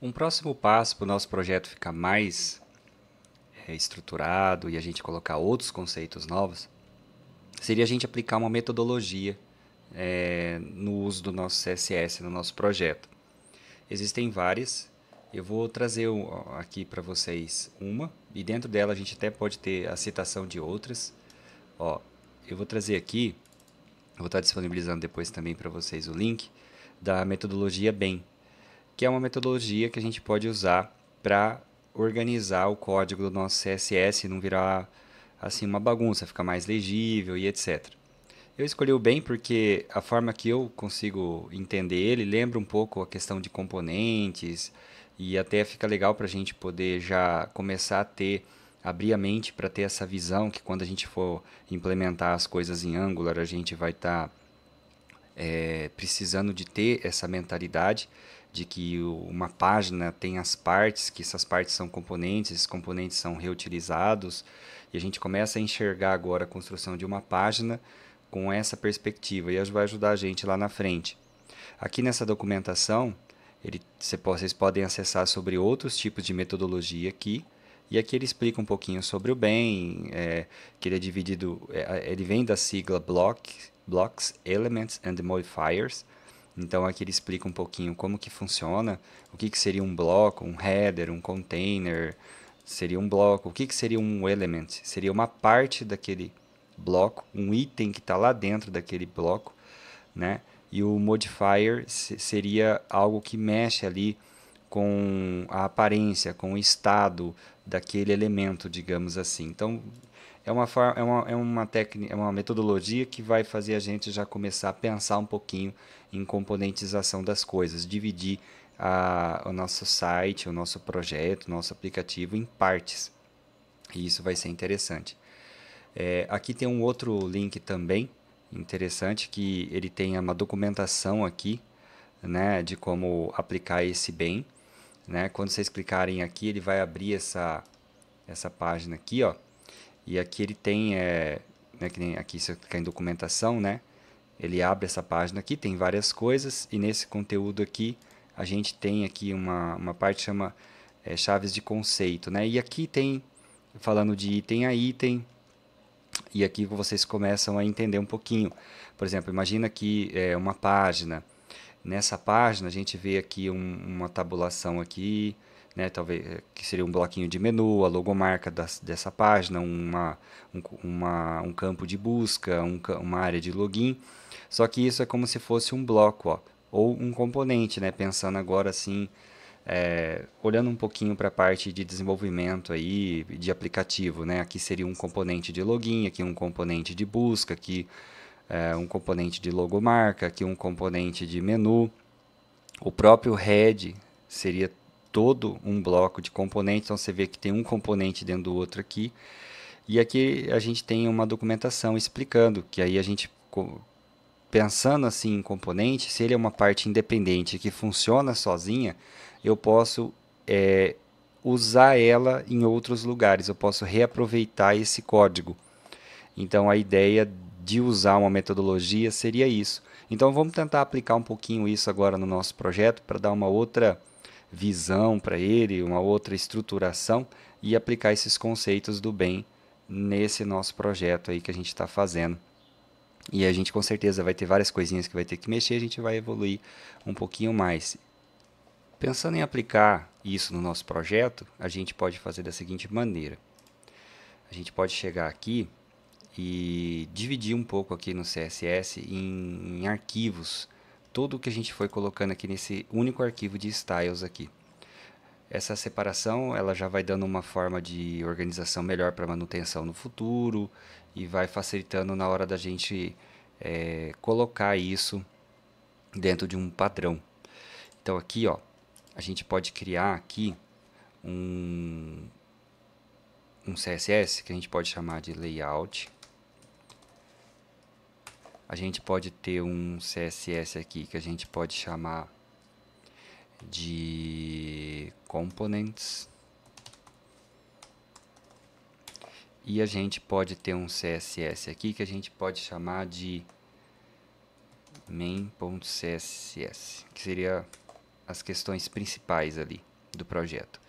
Um próximo passo para o nosso projeto ficar mais estruturado e a gente colocar outros conceitos novos seria a gente aplicar uma metodologia no uso do nosso CSS, no nosso projeto. Existem várias, eu vou trazer aqui para vocês uma, e dentro dela a gente até pode ter a citação de outras. Ó, eu vou trazer aqui, vou estar disponibilizando depois também para vocês o link da metodologia BEM, que é uma metodologia que a gente pode usar para organizar o código do nosso CSS e não virar assim uma bagunça, ficar mais legível e etc. Eu escolhi o BEM porque a forma que eu consigo entender ele lembra um pouco a questão de componentes e até fica legal para a gente poder já começar a abrir a mente para ter essa visão que quando a gente for implementar as coisas em Angular a gente vai estar precisando de ter essa mentalidade de que uma página tem as partes, que essas partes são componentes, esses componentes são reutilizados, e a gente começa a enxergar agora a construção de uma página com essa perspectiva, e isso vai ajudar a gente lá na frente. Aqui nessa documentação, vocês podem acessar sobre outros tipos de metodologia aqui, e aqui ele explica um pouquinho sobre o BEM, que ele é dividido, ele vem da sigla Blocks, Elements and Modifiers. Então aqui ele explica um pouquinho como que funciona, o que que seria um bloco, um header, um container, seria um bloco, o que que seria um element? Seria uma parte daquele bloco, um item que está lá dentro daquele bloco, né? E o modifier seria algo que mexe ali com a aparência, com o estado daquele elemento, digamos assim. Então, é uma metodologia que vai fazer a gente já começar a pensar um pouquinho em componentização das coisas, dividir o nosso site, o nosso projeto, o nosso aplicativo em partes. E isso vai ser interessante. Aqui tem um outro link também interessante que ele tem uma documentação aqui, né, de como aplicar esse bem, né? Quando vocês clicarem aqui, ele vai abrir essa página aqui, ó. E aqui ele tem, né, que nem aqui você clicar em documentação, né? Ele abre essa página aqui, tem várias coisas e nesse conteúdo aqui a gente tem aqui uma parte que chama chaves de conceito, né? E aqui tem falando de item a item, e aqui vocês começam a entender um pouquinho. Por exemplo, imagina que uma página. Nessa página a gente vê aqui uma tabulação aqui, né, talvez que seria um bloquinho de menu, a logomarca dessa página, um campo de busca, uma área de login. Só que isso é como se fosse um bloco, ó, ou um componente, né, pensando agora assim, olhando um pouquinho para a parte de desenvolvimento aí, de aplicativo, né? Aqui seria um componente de login, aqui um componente de busca, aqui um componente de logomarca, aqui um componente de menu. O próprio head seria todo um bloco de componentes, então você vê que tem um componente dentro do outro aqui. E aqui a gente tem uma documentação explicando que aí a gente pensando assim em componente, se ele é uma parte independente que funciona sozinha, eu posso usar ela em outros lugares, eu posso reaproveitar esse código. Então a ideia de usar uma metodologia seria isso. Então vamos tentar aplicar um pouquinho isso agora no nosso projeto para dar uma outra visão para ele, uma outra estruturação e aplicar esses conceitos do bem nesse nosso projeto aí que a gente está fazendo. E a gente com certeza vai ter várias coisinhas que vai ter que mexer, a gente vai evoluir um pouquinho mais. Pensando em aplicar isso no nosso projeto, a gente pode fazer da seguinte maneira. A gente pode chegar aqui e dividir um pouco aqui no CSS em arquivos. Tudo o que a gente foi colocando aqui nesse único arquivo de styles aqui. Essa separação ela já vai dando uma forma de organização melhor para manutenção no futuro e vai facilitando na hora da gente colocar isso dentro de um padrão. Então aqui, ó, a gente pode criar aqui um CSS que a gente pode chamar de layout. A gente pode ter um CSS aqui que a gente pode chamar de components. E a gente pode ter um CSS aqui que a gente pode chamar de main.css, que seria as questões principais ali. do projeto.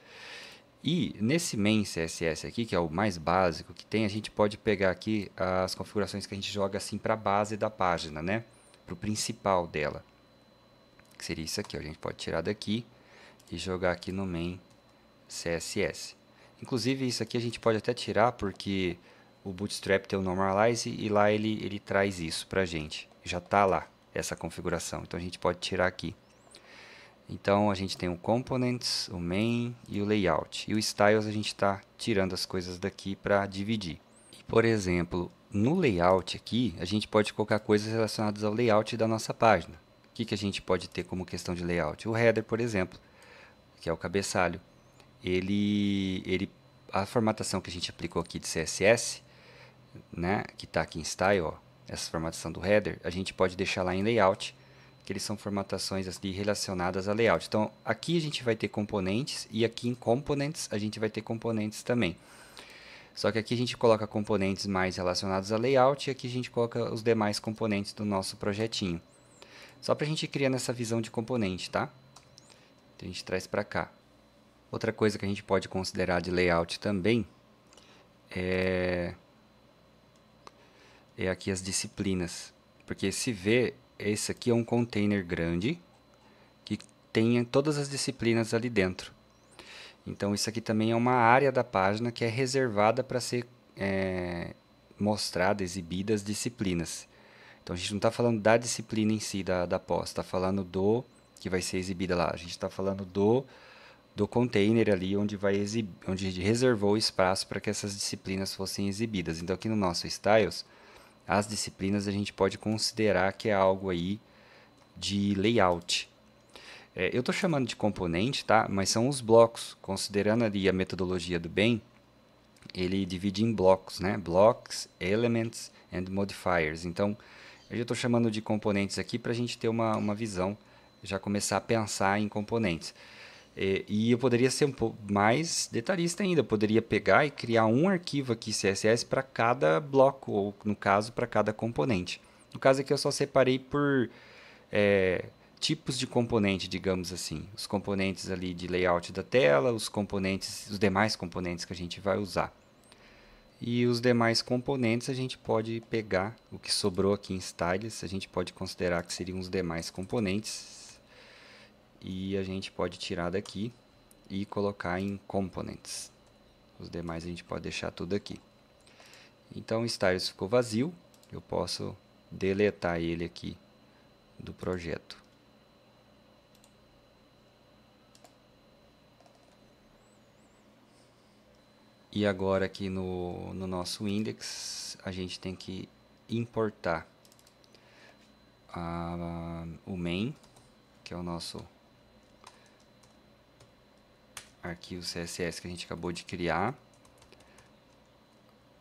E nesse main CSS aqui, que é o mais básico que tem, a gente pode pegar aqui as configurações que a gente joga assim para a base da página, né? Para o principal dela, que seria isso aqui, ó. A gente pode tirar daqui e jogar aqui no main CSS. Inclusive isso aqui a gente pode até tirar porque o Bootstrap tem o Normalize e lá ele traz isso pra gente. Já está lá essa configuração, então a gente pode tirar aqui. Então a gente tem o Components, o Main e o Layout. E o Styles a gente está tirando as coisas daqui para dividir. E, por exemplo, no Layout aqui, a gente pode colocar coisas relacionadas ao layout da nossa página. O que a gente pode ter como questão de layout? O header, por exemplo, que é o cabeçalho. A formatação que a gente aplicou aqui de CSS, né, que está aqui em Style, ó, essa formatação do header, a gente pode deixar lá em Layout, que eles são formatações ali relacionadas a layout. Então, aqui a gente vai ter componentes e aqui em Components a gente vai ter componentes também. Só que aqui a gente coloca componentes mais relacionados a layout e aqui a gente coloca os demais componentes do nosso projetinho. Só para a gente criar essa visão de componente, tá? Então, a gente traz para cá. Outra coisa que a gente pode considerar de layout também é aqui as disciplinas. Porque se vê, esse aqui é um container grande que tem todas as disciplinas ali dentro. Então isso aqui também é uma área da página que é reservada para ser mostrada, exibida as disciplinas. Então a gente não está falando da disciplina em si da pós, está falando do que vai ser exibida lá. A gente está falando do container ali onde onde reservou o espaço para que essas disciplinas fossem exibidas. Então aqui no nosso Styles, as disciplinas a gente pode considerar que é algo aí de layout. Eu estou chamando de componente, tá? Mas são os blocos. Considerando ali a metodologia do BEM, ele divide em blocos, né? Blocks, Elements and Modifiers. Então, eu já estou chamando de componentes aqui para a gente ter uma visão, já começar a pensar em componentes. E eu poderia ser um pouco mais detalhista ainda. Eu poderia pegar e criar um arquivo aqui CSS para cada bloco, ou no caso, para cada componente. No caso aqui eu só separei por tipos de componente, digamos assim. Os componentes ali de layout da tela, os demais componentes que a gente vai usar. E os demais componentes a gente pode pegar o que sobrou aqui em Styles, a gente pode considerar que seriam os demais componentes. E a gente pode tirar daqui e colocar em Components. Os demais a gente pode deixar tudo aqui. Então o Styles ficou vazio, eu posso deletar ele aqui do projeto. E agora aqui no nosso index, a gente tem que importar o main, que é o nosso arquivo CSS que a gente acabou de criar,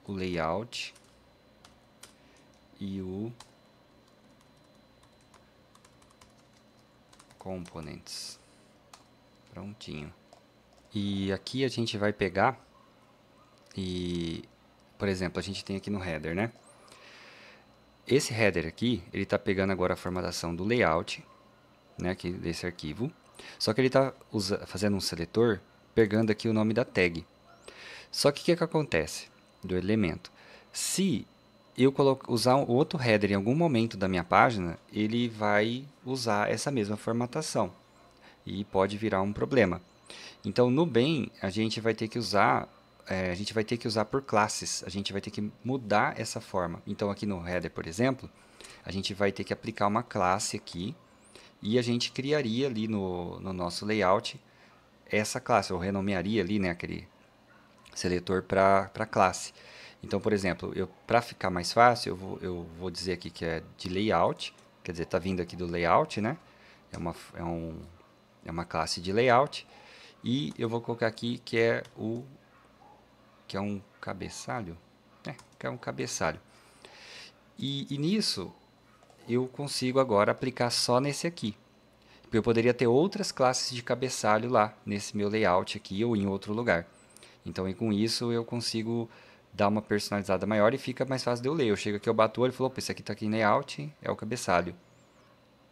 o layout e o components. Prontinho. E aqui a gente vai pegar e, por exemplo, a gente tem aqui no header, né? Esse header aqui, ele está pegando agora a formatação do layout, né, aqui desse arquivo. Só que ele está fazendo um seletor, pegando aqui o nome da tag. Só que o que acontece do elemento? Se eu usar um outro header em algum momento da minha página, ele vai usar essa mesma formatação e pode virar um problema. Então, no BEM, a gente vai ter que usar por classes, a gente vai ter que mudar essa forma. Então, aqui no header, por exemplo, a gente vai ter que aplicar uma classe aqui e a gente criaria ali no nosso layout essa classe, eu renomearia ali, né, aquele seletor para classe. Então, por exemplo, para ficar mais fácil, eu vou dizer aqui que é de layout, quer dizer, está vindo aqui do layout, né? É uma classe de layout. E eu vou colocar aqui que é um cabeçalho. Que é um cabeçalho. E nisso, eu consigo agora aplicar só nesse aqui. Eu poderia ter outras classes de cabeçalho lá, nesse meu layout aqui ou em outro lugar. Então, com isso, eu consigo dar uma personalizada maior e fica mais fácil de eu ler. Eu chego aqui, eu bato o olho e falo, opa, esse aqui está aqui em layout, é o cabeçalho.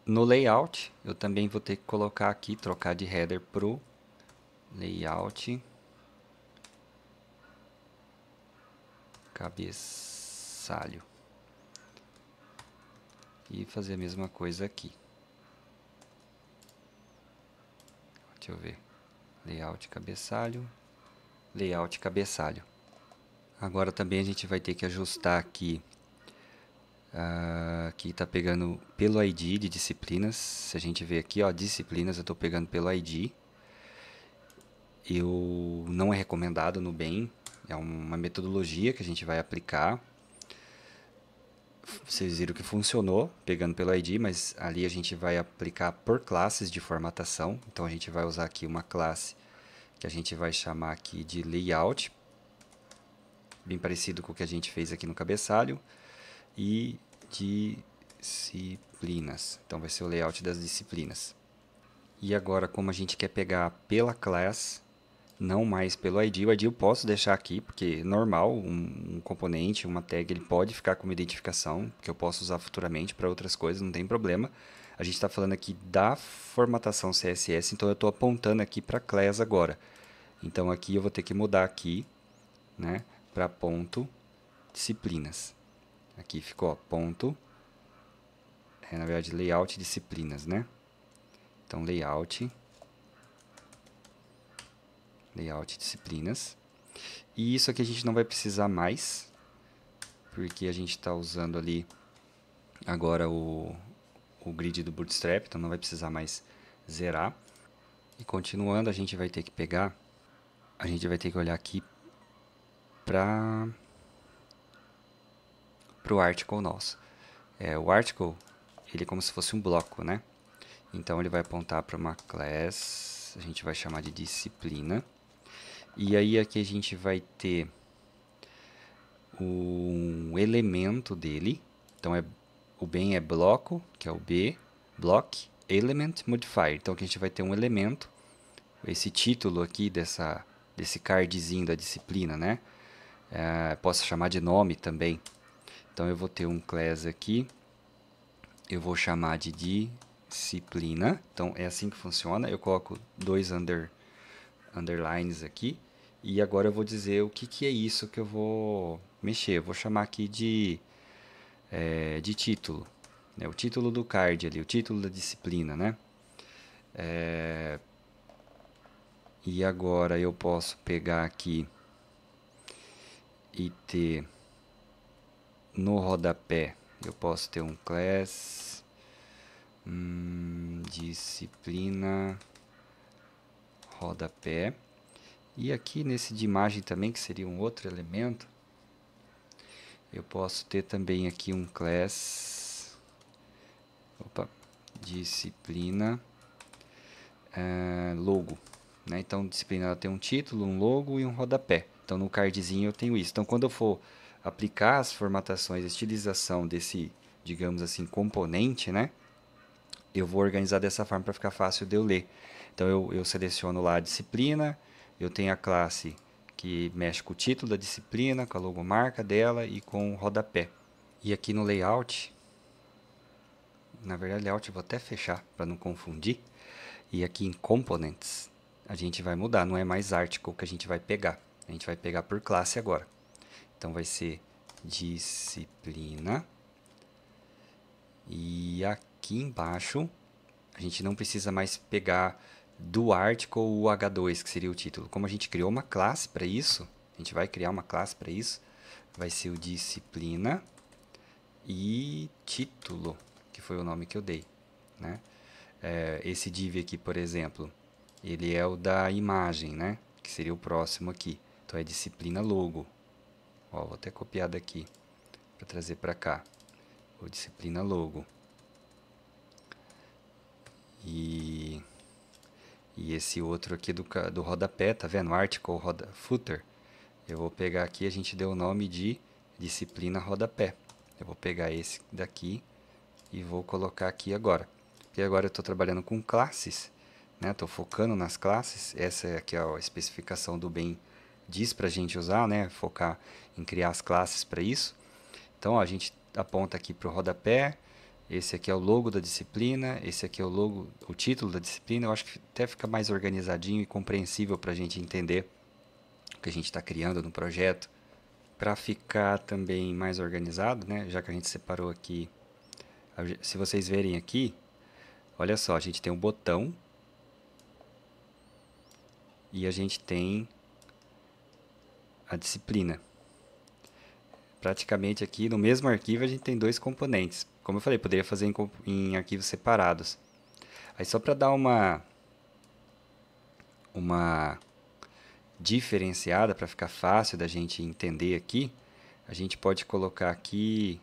No layout, eu também vou ter que colocar aqui, trocar de header pro layout, cabeçalho. E fazer a mesma coisa aqui. Deixa eu ver. Layout, cabeçalho, layout, cabeçalho. Agora também a gente vai ter que ajustar aqui. Aqui está pegando pelo ID de disciplinas. Se a gente ver aqui, ó, disciplinas, eu estou pegando pelo ID. Não é recomendado no Nubank, é uma metodologia que a gente vai aplicar. Vocês viram que funcionou pegando pelo ID, mas ali a gente vai aplicar por classes de formatação. Então a gente vai usar aqui uma classe que a gente vai chamar aqui de layout, bem parecido com o que a gente fez aqui no cabeçalho, e disciplinas. Então vai ser o layout das disciplinas. E agora, como a gente quer pegar pela class, não mais pelo ID, o ID eu posso deixar aqui, porque é normal, um componente, uma tag, ele pode ficar com uma identificação, que eu posso usar futuramente para outras coisas, não tem problema. A gente está falando aqui da formatação CSS, então eu estou apontando aqui para class agora. Então aqui eu vou ter que mudar aqui, né, para ponto disciplinas. Aqui ficou ó, ponto, na verdade layout disciplinas, né? Então layout disciplinas. E isso aqui a gente não vai precisar mais, porque a gente está usando ali agora o grid do Bootstrap, então não vai precisar mais zerar. E continuando, a gente vai ter que pegar, a gente vai ter que olhar aqui para o article nosso. O article, ele é como se fosse um bloco, né? Então ele vai apontar para uma class, a gente vai chamar de disciplina. E aí aqui a gente vai ter um elemento dele. Então o bem é bloco, que é o B, block, element, modifier. Então aqui a gente vai ter um elemento, esse título aqui desse cardzinho da disciplina, né? Posso chamar de nome também. Então eu vou ter um class aqui, eu vou chamar de disciplina. Então é assim que funciona. Eu coloco dois underlines aqui. E agora eu vou dizer o que é isso que eu vou mexer. Eu vou chamar aqui de título. O título do card ali, o título da disciplina, né? E agora eu posso pegar aqui e ter no rodapé, eu posso ter um class disciplina rodapé. E aqui nesse de imagem também, que seria um outro elemento, eu posso ter também aqui um class disciplina logo, né? Então disciplina ela tem um título, um logo e um rodapé. Então no cardzinho eu tenho isso. Então quando eu for aplicar as formatações, a estilização desse, digamos assim, componente, né? Eu vou organizar dessa forma para ficar fácil de eu ler. Então eu seleciono lá a disciplina, eu tenho a classe que mexe com o título da disciplina, com a logomarca dela e com o rodapé. E aqui no layout, na verdade layout eu vou até fechar para não confundir. E aqui em components a gente vai mudar, não é mais article que a gente vai pegar. A gente vai pegar por classe agora. Então vai ser disciplina. E aqui embaixo a gente não precisa mais pegar do article o H2, que seria o título. Como a gente criou uma classe para isso, a gente vai criar uma classe para isso, vai ser o disciplina e título, que foi o nome que eu dei, né? Esse div aqui, por exemplo, ele é o da imagem, né? Que seria o próximo aqui. Então é disciplina logo. Ó, vou até copiar daqui para trazer para cá. O disciplina logo. E esse outro aqui do rodapé, tá vendo? Article footer. Eu vou pegar aqui, a gente deu o nome de disciplina rodapé. Eu vou pegar esse daqui e vou colocar aqui agora. Porque agora eu estou trabalhando com classes, né? Estou focando nas classes. Essa é aqui a especificação do bem diz para a gente usar, né? Focar em criar as classes para isso. Então ó, a gente aponta aqui para o rodapé, Esse aqui é o logo da disciplina, esse aqui é o logo, o título da disciplina. Eu acho que até fica mais organizadinho e compreensível para a gente entender o que a gente está criando no projeto. Para ficar também mais organizado, né? Já que a gente separou aqui, se vocês verem aqui, olha só, a gente tem um botão e a gente tem a disciplina. Praticamente aqui no mesmo arquivo a gente tem dois componentes. Como eu falei, poderia fazer em arquivos separados. Aí só para dar uma diferenciada, para ficar fácil da gente entender aqui, a gente pode colocar aqui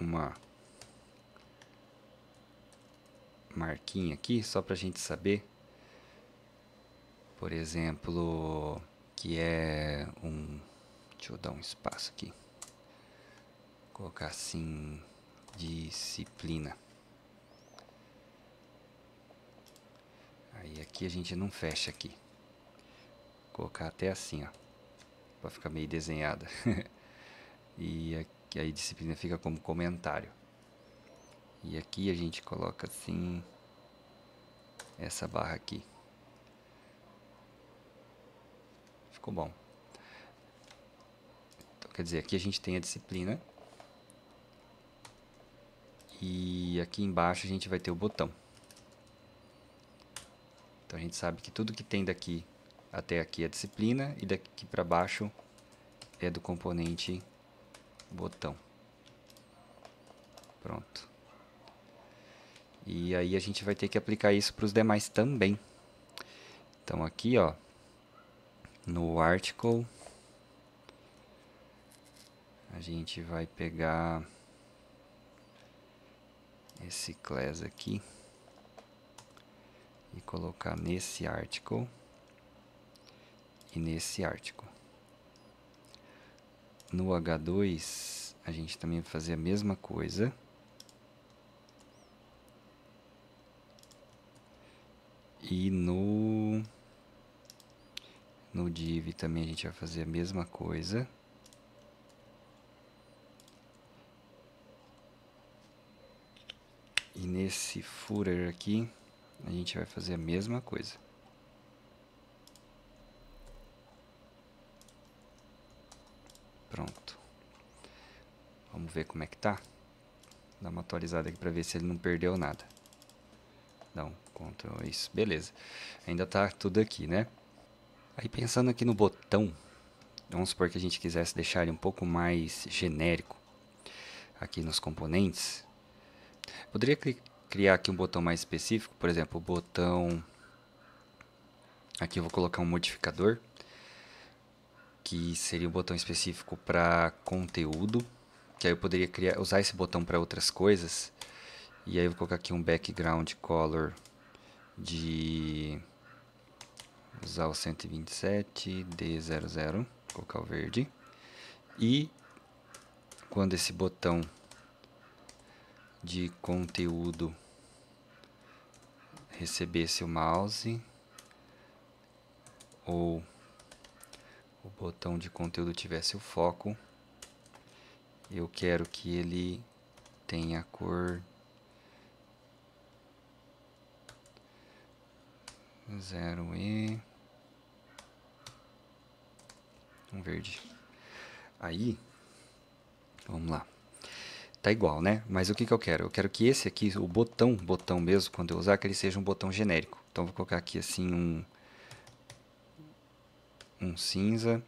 uma marquinha aqui, só para a gente saber, por exemplo, que é deixa eu dar um espaço aqui, colocar assim, disciplina. Aí aqui a gente não fecha aqui, vou colocar até assim, ó, para ficar meio desenhada. E aqui a disciplina fica como comentário. E aqui a gente coloca assim, essa barra aqui. Ficou bom. Então, quer dizer, aqui a gente tem a disciplina. E aqui embaixo a gente vai ter o botão. Então a gente sabe que tudo que tem daqui até aqui é disciplina e daqui para baixo é do componente botão. Pronto. E aí a gente vai ter que aplicar isso para os demais também. Então aqui, ó, no article, a gente vai pegar esse class aqui e colocar nesse article e nesse article. No H2 a gente também vai fazer a mesma coisa. E no div também a gente vai fazer a mesma coisa. E nesse footer aqui a gente vai fazer a mesma coisa. Pronto. Vamos ver como é que tá. Dá uma atualizada aqui para ver se ele não perdeu nada. Não, Ctrl, isso, beleza. Ainda tá tudo aqui, né? Aí pensando aqui no botão, vamos supor que a gente quisesse deixar ele um pouco mais genérico aqui nos componentes. Poderia criar aqui um botão mais específico, por exemplo, o botão... Aqui eu vou colocar um modificador, que seria um botão específico para conteúdo, que aí eu poderia usar esse botão para outras coisas. E aí eu vou colocar aqui um background color de... usar o 127 D00, vou colocar o verde. E quando esse botão de conteúdo recebesse o mouse, ou o botão de conteúdo tivesse o foco, eu quero que ele tenha a cor 0E, um verde. Aí, vamos lá. Tá igual, né? Mas o que que eu quero? Eu quero que esse aqui, o botão mesmo, quando eu usar, que ele seja um botão genérico. Então, vou colocar aqui assim um cinza.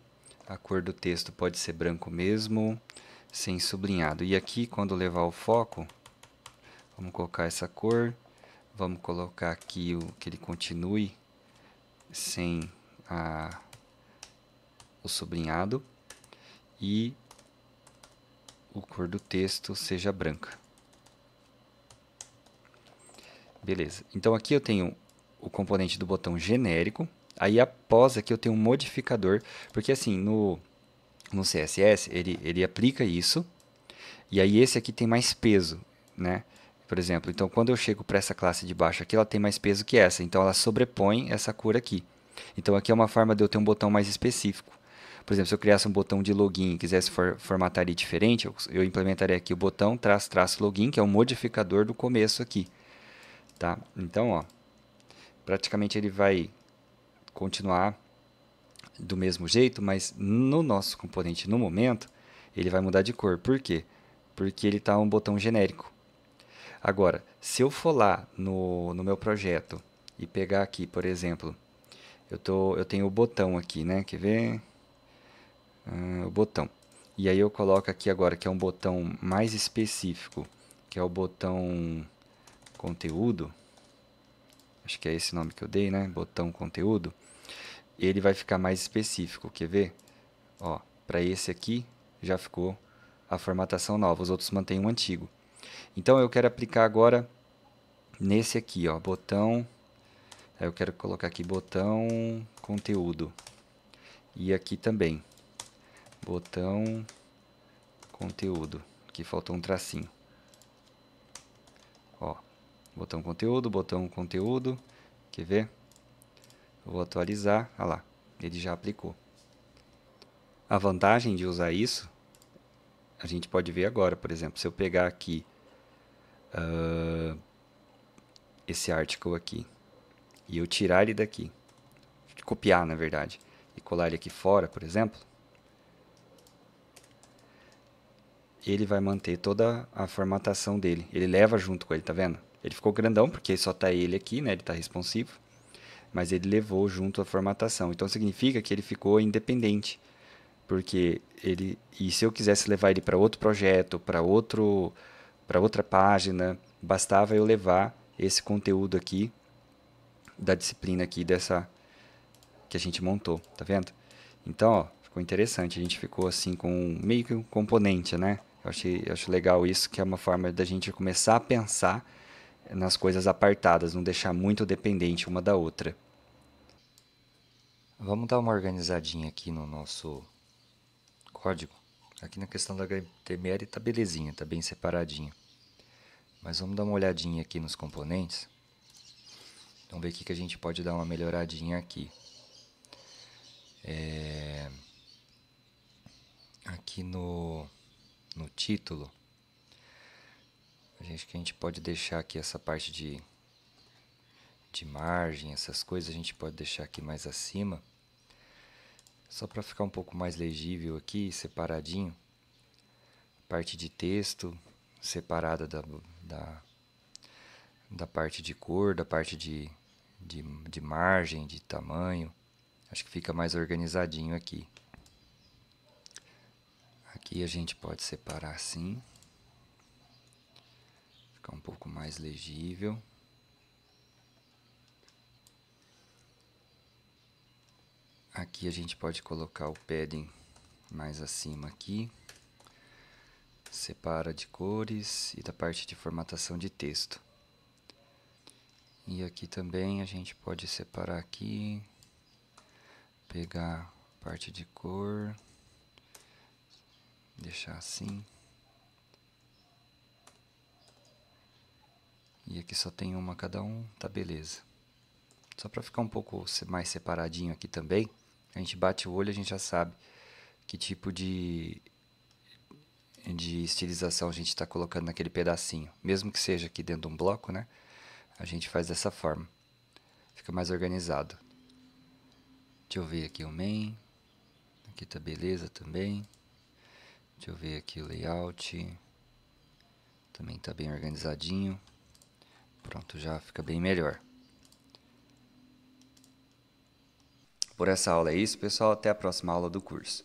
A cor do texto pode ser branco mesmo, sem sublinhado. E aqui, quando levar o foco, vamos colocar essa cor. Vamos colocar aqui que ele continue sem o sublinhado. E o cor do texto seja branca. Beleza. Então aqui eu tenho o componente do botão genérico. Aí após aqui eu tenho um modificador, porque assim no CSS ele aplica isso. E aí esse aqui tem mais peso, né? Por exemplo, então quando eu chego para essa classe de baixo aqui, ela tem mais peso que essa. Então ela sobrepõe essa cor aqui. Então aqui é uma forma de eu ter um botão mais específico. Por exemplo, se eu criasse um botão de login e quisesse formatar ele diferente, eu implementaria aqui o botão traço login, que é um modificador do começo aqui, tá? Então, ó, praticamente ele vai continuar do mesmo jeito, mas no nosso componente no momento, ele vai mudar de cor. Por quê? Porque ele está um botão genérico. Agora, se eu for lá no meu projeto e pegar aqui, por exemplo, eu tenho o botão aqui, né? Quer ver? O botão. E aí eu coloco aqui agora que é um botão mais específico, que é o botão conteúdo. Acho que é esse nome que eu dei, né? Botão conteúdo. Ele vai ficar mais específico, quer ver? Ó, para esse aqui já ficou a formatação nova, os outros mantêm o antigo. Então eu quero aplicar agora nesse aqui, ó, botão. Eu quero colocar aqui botão conteúdo. E aqui também, botão conteúdo. Aqui faltou um tracinho. Ó, botão conteúdo. Quer ver? Eu vou atualizar, olha lá, ele já aplicou. A vantagem de usar isso, a gente pode ver agora, por exemplo, se eu pegar aqui esse article aqui e eu tirar ele daqui, copiar na verdade, e colar ele aqui fora, por exemplo, ele vai manter toda a formatação dele. Ele leva junto com ele, tá vendo? Ele ficou grandão porque só tá ele aqui, né? Ele tá responsivo, mas ele levou junto a formatação. Então significa que ele ficou independente, porque ele, e se eu quisesse levar ele para outro projeto, para outra página, bastava eu levar esse conteúdo aqui da disciplina aqui dessa que a gente montou, tá vendo? Então, ó, ficou interessante, a gente ficou assim com meio que um componente, né? Eu acho legal isso, que é uma forma da gente começar a pensar nas coisas apartadas, não deixar muito dependente uma da outra. Vamos dar uma organizadinha aqui no nosso código. Aqui na questão da HTML tá belezinha, tá bem separadinho. Mas vamos dar uma olhadinha aqui nos componentes. Vamos ver o que a gente pode dar uma melhoradinha aqui. Aqui no título, acho que a gente pode deixar aqui essa parte de margem, essas coisas, a gente pode deixar aqui mais acima. Só para ficar um pouco mais legível aqui, separadinho. Parte de texto separada da parte de cor, da parte de margem, de tamanho. Acho que fica mais organizadinho aqui. Aqui a gente pode separar assim. Ficar um pouco mais legível. Aqui a gente pode colocar o padding mais acima aqui. Separa de cores e da parte de formatação de texto. E aqui também a gente pode separar aqui, pegar a parte de cor, deixar assim. E aqui só tem uma cada um, tá beleza. Só para ficar um pouco mais separadinho aqui também, a gente bate o olho e a gente já sabe que tipo de estilização a gente está colocando naquele pedacinho. Mesmo que seja aqui dentro de um bloco, né? A gente faz dessa forma. Fica mais organizado. Deixa eu ver aqui o main. Aqui tá beleza também. Deixa eu ver aqui o layout. Também tá bem organizadinho. Pronto, já fica bem melhor. Por essa aula é isso, pessoal. Até a próxima aula do curso.